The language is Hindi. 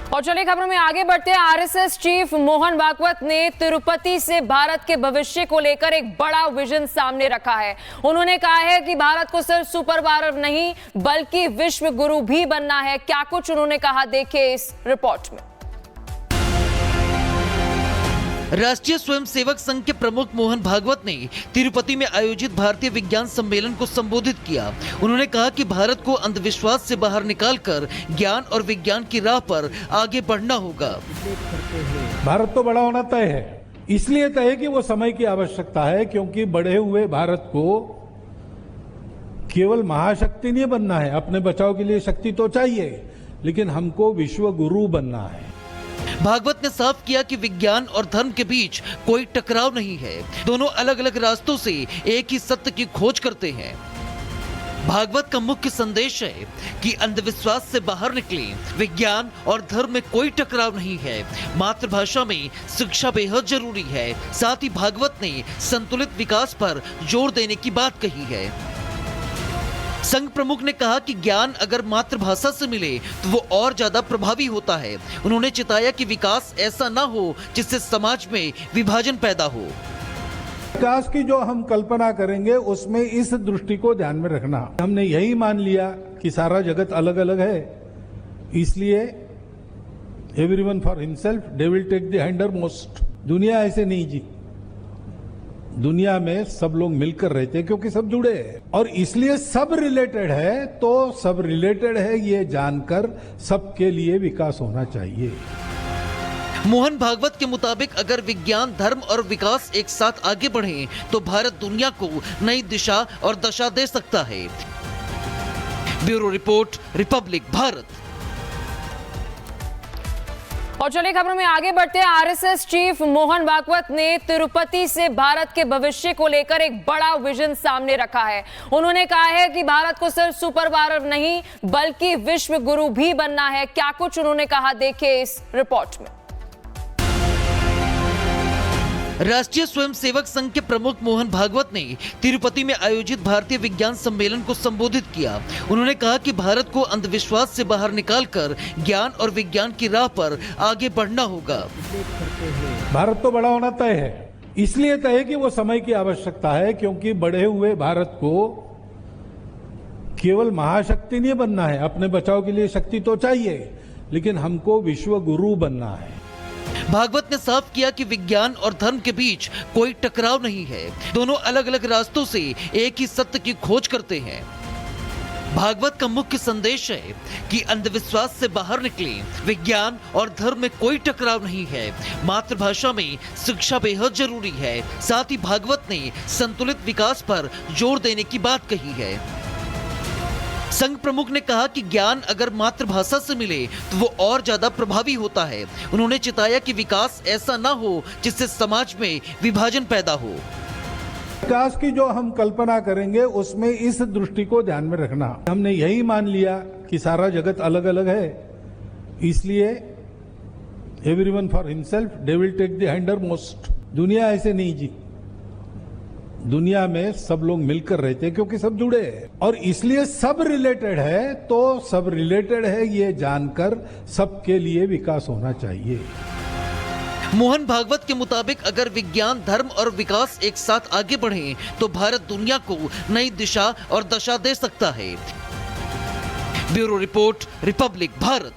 और चलिए खबरों में आगे बढ़ते हैं। आरएसएस चीफ मोहन भागवत ने तिरुपति से भारत के भविष्य को लेकर एक बड़ा विजन सामने रखा है। उन्होंने कहा है कि भारत को सिर्फ सुपर पावर नहीं बल्कि विश्व गुरु भी बनना है। क्या कुछ उन्होंने कहा, देखिए इस रिपोर्ट में। राष्ट्रीय स्वयंसेवक संघ के प्रमुख मोहन भागवत ने तिरुपति में आयोजित भारतीय विज्ञान सम्मेलन को संबोधित किया। उन्होंने कहा कि भारत को अंधविश्वास से बाहर निकालकर ज्ञान और विज्ञान की राह पर आगे बढ़ना होगा। भारत तो बड़ा होना तय है, इसलिए तय है कि वो समय की आवश्यकता है, क्योंकि बढ़े हुए भारत को केवल महाशक्ति नहीं बनना है। अपने बचाव के लिए शक्ति तो चाहिए, लेकिन हमको विश्व गुरु बनना है। भागवत ने साफ किया कि विज्ञान और धर्म के बीच कोई टकराव नहीं है। दोनों अलग अलग रास्तों से एक ही सत्य की खोज करते हैं। भागवत का मुख्य संदेश है कि अंधविश्वास से बाहर निकलें। विज्ञान और धर्म में कोई टकराव नहीं है। मातृभाषा में शिक्षा बेहद जरूरी है। साथ ही भागवत ने संतुलित विकास पर जोर देने की बात कही है। संघ प्रमुख ने कहा कि ज्ञान अगर मातृभाषा से मिले तो वो और ज्यादा प्रभावी होता है। उन्होंने चिताया कि विकास ऐसा ना हो जिससे समाज में विभाजन पैदा हो। विकास की जो हम कल्पना करेंगे उसमें इस दृष्टि को ध्यान में रखना। हमने यही मान लिया कि सारा जगत अलग अलग है, इसलिए everyone for himself they will take the hindmost. दुनिया ऐसे नहीं जी, दुनिया में सब लोग मिलकर रहते हैं क्योंकि सब जुड़े हैं, और इसलिए सब रिलेटेड है। तो सब रिलेटेड है ये जानकर सबके लिए विकास होना चाहिए। मोहन भागवत के मुताबिक अगर विज्ञान, धर्म और विकास एक साथ आगे बढ़े तो भारत दुनिया को नई दिशा और दशा दे सकता है। Bureau report, Republic Bharat. और चलिए खबरों में आगे बढ़ते हैं। आरएसएस चीफ मोहन भागवत ने तिरुपति से भारत के भविष्य को लेकर एक बड़ा विजन सामने रखा है। उन्होंने कहा है कि भारत को सिर्फ सुपर पावर नहीं बल्कि विश्व गुरु भी बनना है। क्या कुछ उन्होंने कहा, देखिए इस रिपोर्ट में। राष्ट्रीय स्वयंसेवक संघ के प्रमुख मोहन भागवत ने तिरुपति में आयोजित भारतीय विज्ञान सम्मेलन को संबोधित किया। उन्होंने कहा कि भारत को अंधविश्वास से बाहर निकालकर ज्ञान और विज्ञान की राह पर आगे बढ़ना होगा। भारत तो बड़ा होना तय है, इसलिए तय है कि वो समय की आवश्यकता है, क्योंकि बढ़े हुए भारत को केवल महाशक्ति नहीं बनना है। अपने बचाव के लिए शक्ति तो चाहिए, लेकिन हमको विश्व गुरु बनना है। भागवत ने साफ किया कि विज्ञान और धर्म के बीच कोई टकराव नहीं है। दोनों अलग अलग रास्तों से एक ही सत्य की खोज करते हैं। भागवत का मुख्य संदेश है कि अंधविश्वास से बाहर निकलें। विज्ञान और धर्म में कोई टकराव नहीं है। मातृभाषा में शिक्षा बेहद जरूरी है। साथ ही भागवत ने संतुलित विकास पर जोर देने की बात कही है। संघ प्रमुख ने कहा कि ज्ञान अगर मातृभाषा से मिले तो वो और ज्यादा प्रभावी होता है। उन्होंने चिताया कि विकास ऐसा ना हो जिससे समाज में विभाजन पैदा हो। विकास की जो हम कल्पना करेंगे उसमें इस दृष्टि को ध्यान में रखना। हमने यही मान लिया कि सारा जगत अलग अलग है, इसलिए everyone for himself they will take the hindmost. दुनिया ऐसे नहीं जी, दुनिया में सब लोग मिलकर रहते हैं क्योंकि सब जुड़े हैं, और इसलिए सब रिलेटेड है। तो सब रिलेटेड है ये जानकर सबके लिए विकास होना चाहिए। मोहन भागवत के मुताबिक अगर विज्ञान, धर्म और विकास एक साथ आगे बढ़े तो भारत दुनिया को नई दिशा और दशा दे सकता है। Bureau report, Republic Bharat.